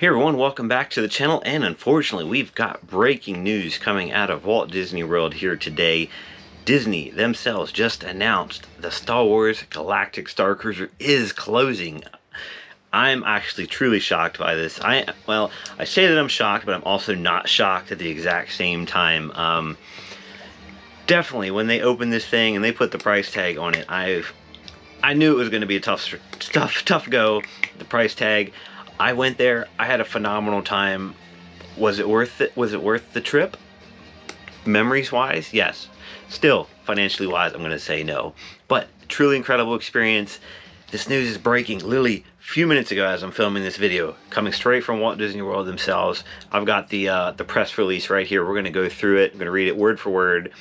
Hey everyone, welcome back to the channel, and unfortunately we've got breaking news coming out of Walt Disney World here today. Disney themselves just announced the Star Wars Galactic Starcruiser is closing. I'm actually truly shocked by this. I say that I'm shocked, but I'm also not shocked at the exact same time. Definitely when they opened this thing and they put the price tag on it, I knew it was going to be a tough go. The price tag. I went there. I had a phenomenal time. Was it worth it? Was it worth the trip? Memories wise, yes. Still, financially wise, I'm going to say no. But truly incredible experience. This news is breaking literally a few minutes ago as I'm filming this video, coming straight from Walt Disney World themselves. I've got the press release right here. We're going to go through it. I'm going to read it word for word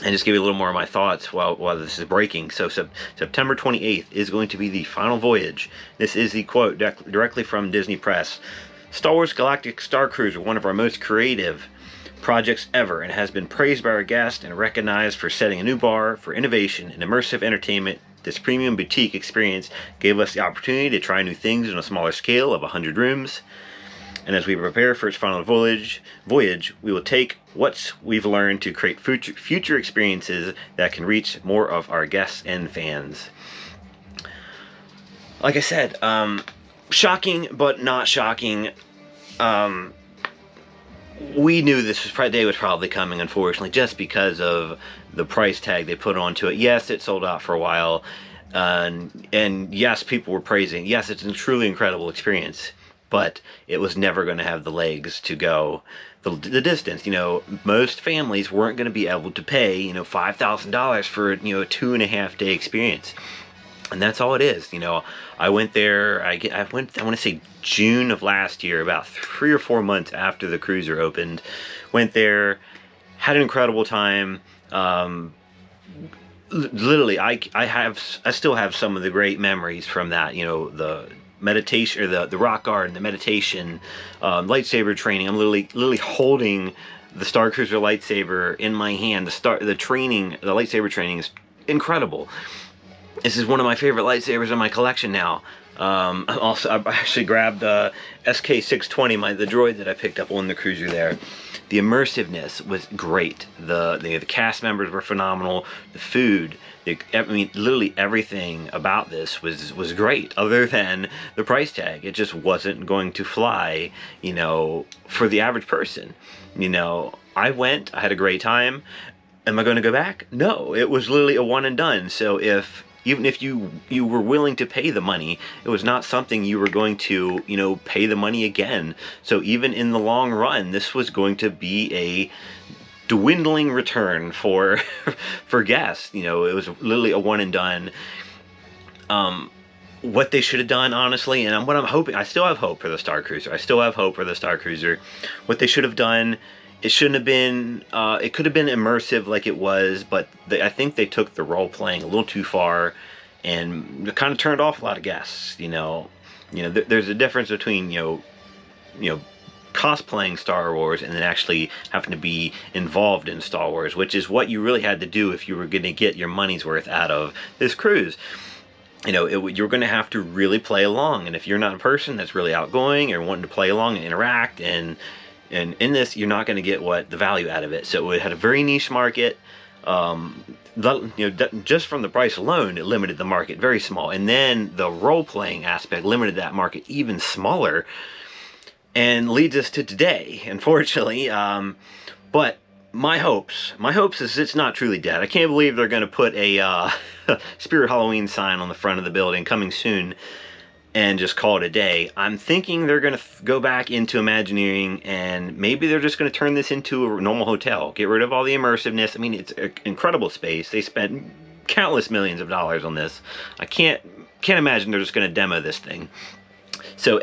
and just give you a little more of my thoughts while this is breaking. So September 28th is going to be the final voyage. This is the quote directly from Disney Press. Star Wars Galactic Starcruiser, one of our most creative projects ever, and has been praised by our guests and recognized for setting a new bar for innovation and immersive entertainment. This premium boutique experience gave us the opportunity to try new things on a smaller scale of 100 rooms. And as we prepare for its final voyage, we will take what we've learned to create future experiences that can reach more of our guests and fans. Like I said, shocking but not shocking. We knew this day was probably coming, unfortunately, just because of the price tag they put onto it. Yes, it sold out for a while, and yes, people were praising. Yes, it's a truly incredible experience. But it was never going to have the legs to go the distance. You know, most families weren't going to be able to pay, $5,000 for, a 2.5 day experience. And that's all it is. I went there, I want to say June of last year, about 3 or 4 months after the cruiser opened. Went there, had an incredible time. Literally, I still have some of the great memories from that, the meditation, or the rock garden, the meditation, lightsaber training. I'm literally holding the Starcruiser lightsaber in my hand. The lightsaber training is incredible. This is one of my favorite lightsabers in my collection now. Also, I actually grabbed SK620, the droid that I picked up on the cruiser there. The immersiveness was great. The cast members were phenomenal. The food, literally everything about this was great, other than the price tag. It just wasn't going to fly, for the average person. I went, I had a great time. Am I going to go back? No, it was literally a one and done. So even if you were willing to pay the money, it was not something you were going to, pay the money again. So even in the long run, this was going to be a dwindling return for guests. It was literally a one and done. What they should have done, honestly, and what I'm hoping, I still have hope for the Starcruiser. I still have hope for the Starcruiser. What they should have done, it shouldn't have been, it could have been immersive like it was, but I think they took the role-playing a little too far, and it kind of turned off a lot of guests, There's a difference between, cosplaying Star Wars and then actually having to be involved in Star Wars, which is what you really had to do if you were going to get your money's worth out of this cruise. You're going to have to really play along, and if you're not a person that's really outgoing or wanting to play along and interact, and in this, you're not going to get the value out of it. So it had a very niche market. Just from the price alone, it limited the market very small. And then the role-playing aspect limited that market even smaller, and leads us to today, unfortunately. But my hopes is it's not truly dead. I can't believe they're going to put a Spirit Halloween sign on the front of the building, coming soon, and just call it a day. I'm thinking they're going to go back into Imagineering, and maybe they're just going to turn this into a normal hotel. Get rid of all the immersiveness. It's an incredible space. They spent countless millions of dollars on this. I can't imagine they're just going to demo this thing. So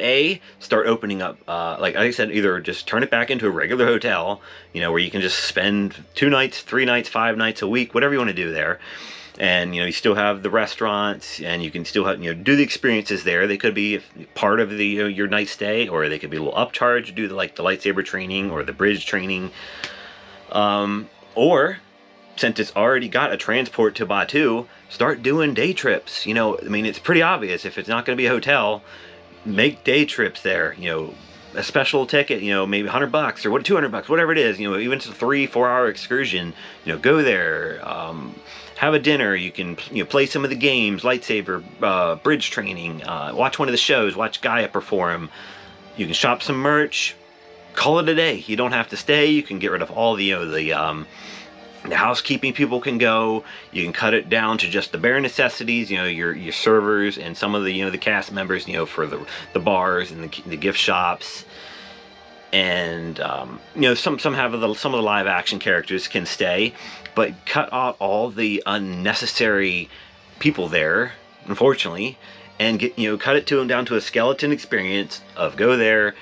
start opening up, like I said, either just turn it back into a regular hotel, where you can just spend 2 nights, 3 nights, 5 nights a week, whatever you want to do there. And you still have the restaurants, and you can still have do the experiences there. They could be part of the your night stay, or they could be a little upcharge to do the lightsaber training or the bridge training. Or since it's already got a transport to Batuu, start doing day trips. It's pretty obvious if it's not going to be a hotel, make day trips there. a special ticket, you know, maybe $100 or what, $200, whatever it is, you know, even if it's a 3-4 hour excursion, you know, go there, have a dinner. You can, you know, play some of the games, lightsaber, bridge training, watch one of the shows, watch Gaia perform. You can shop some merch, call it a day. You don't have to stay. You can get rid of all the, you know, the housekeeping people can go. You can cut it down to just the bare necessities, you know, your servers and some of the, you know, the cast members, you know, for the bars and the gift shops. And you know, some of the live action characters can stay, but cut out all the unnecessary people there, unfortunately, and get, you know, cut it down to a skeleton experience of go there,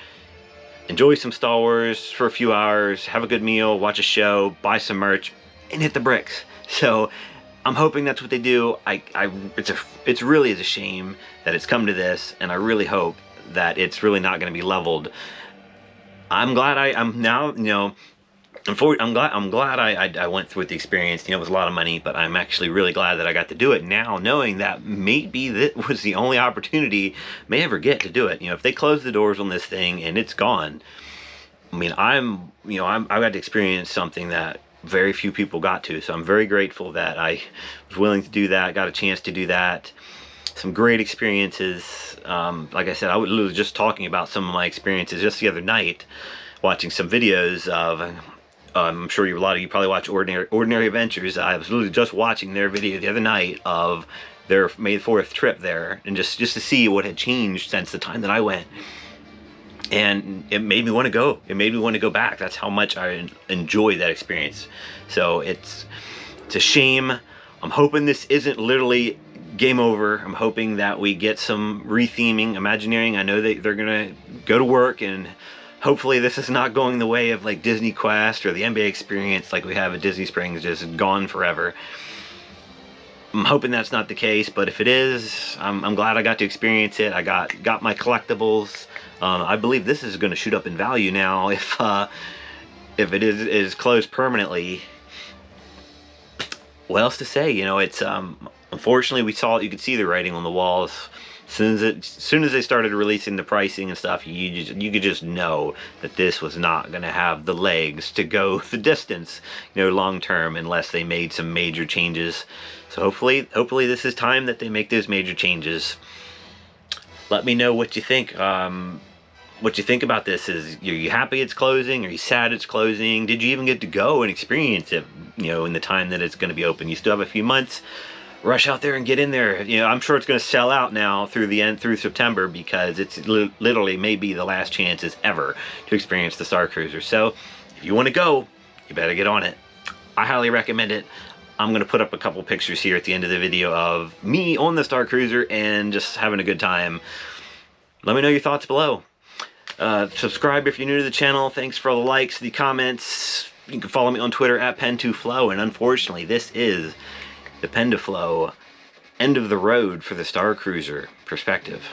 enjoy some Star Wars for a few hours, have a good meal, watch a show, buy some merch, and hit the bricks. So I'm hoping that's what they do. It's really a shame that it's come to this, and I really hope that it's really not going to be leveled. I'm glad I'm now, you know, I'm glad I went through the experience. You know, it was a lot of money, but I'm actually really glad that I got to do it now, knowing that maybe that was the only opportunity may ever get to do it. You know, if they close the doors on this thing and it's gone, I mean, I got to experience something that very few people got to. So I'm very grateful that I was willing to do that, got a chance to do that. Some great experiences. Like I said, I was literally just talking about some of my experiences just the other night, watching some videos of, I'm sure a lot of you probably watch Ordinary Adventures. I was literally just watching their video the other night of their May 4th trip there, and just to see what had changed since the time that I went. And it made me want to go. It made me want to go back. That's how much I enjoyed that experience. So it's a shame. I'm hoping this isn't literally game over. I'm hoping that we get some retheming, Imagineering. I know they're gonna go to work, and hopefully this is not going the way of like Disney Quest or the NBA experience like we have at Disney Springs, just gone forever. I'm hoping that's not the case, but if it is, I'm glad I got to experience it. I got my collectibles. I believe this is going to shoot up in value now if it is closed permanently. What else to say? You know, it's unfortunately you could see the writing on the walls. As soon as they started releasing the pricing and stuff, you could just know that this was not going to have the legs to go the distance, you know, long term, unless they made some major changes. So hopefully this is time that they make those major changes. Let me know what you think. What you think about this. Are you happy it's closing? Are you sad it's closing? Did you even get to go and experience it, you know, in the time that it's going to be open? You still have a few months. Rush out there and get in there. You know, I'm sure it's going to sell out now through September, because it's literally maybe the last chances ever to experience the Starcruiser. So if you want to go, you better get on it. I highly recommend it. I'm going to put up a couple pictures here at the end of the video of me on the Starcruiser and just having a good time. Let me know your thoughts below. Subscribe if you're new to the channel. Thanks for all the likes, the comments. You can follow me on Twitter at Pen2Flow. And unfortunately, this is the Pen2Flow end of the road for the Starcruiser perspective.